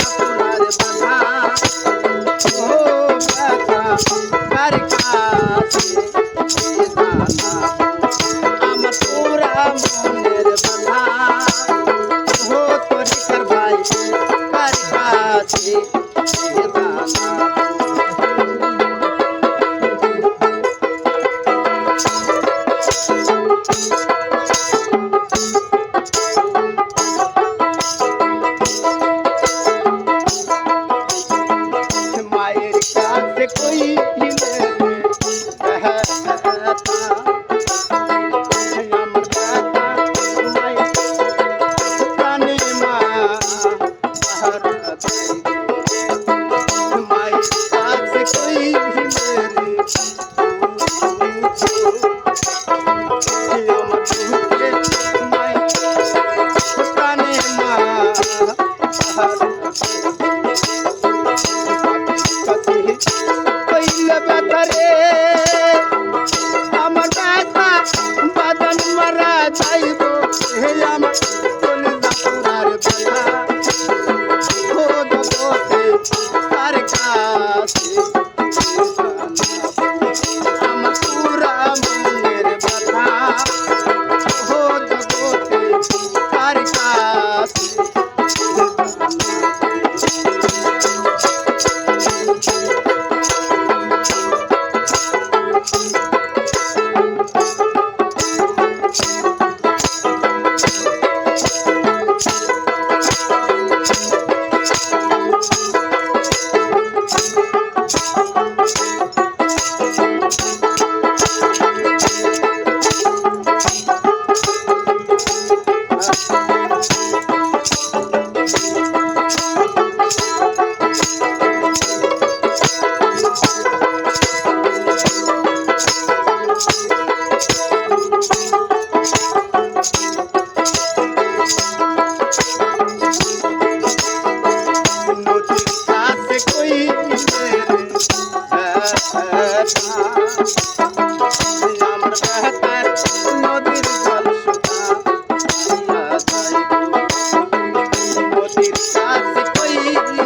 পুরার বাধা ও ব্যথা কার কাছে দানা আমার পুরা মনের বাধা ও তরিকার ভাই কার কাছে দানা कोई मेरे कहता अमर कहता मैं प्राणी माँ भारत माई साथ कोई मेरे अमर कहते मैं प्राणी माँ भारत ব্যথারে আমার ব্যথা বাদন মারা যাইব হে আমার কলিজার ব্যথা ও জগতে কার কাছে আমার পুরা মনের ব্যথা ও জগতে কার কাছে আমার বেহতার নদীর জল নদীর কাছে কইলে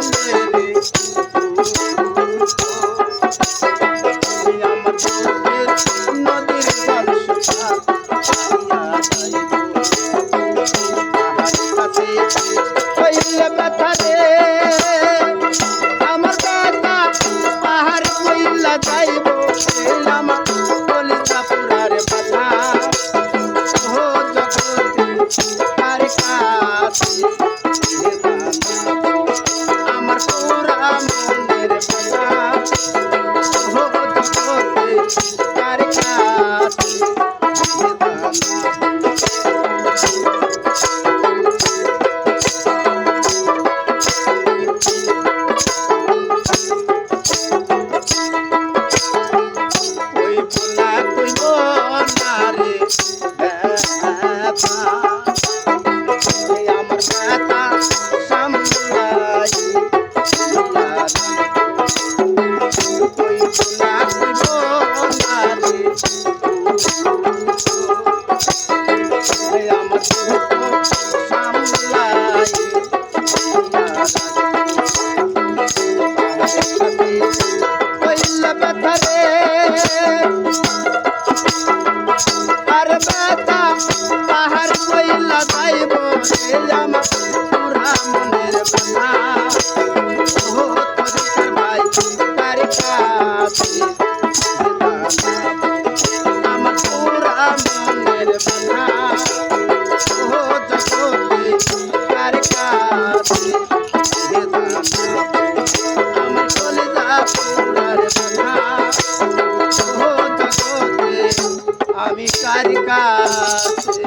আমার চোখের নদীর জল কইলে ব্যথা রে আমার ব্যথা পাহাড় কইলা যাইব আমার কলিজা পুরার বাধা ও জগতে কার কাছে আমার পুরা মনের বাধা ও জগতে কার কাছে আমার ব্যথা সামলাই কই না আমার সামলাই কইলা ব্যথা রে আর ব্যথা পাহাড় কইলা যাইব আমার পুরা মনের ব্যথা ও তরিকার ভাই কার কাছে আমার পুরা মনের ব্যথা ও জগতে কার কাছে আমার কলিজা পুরার ব্যথা ও জগতে আমি কার কাছে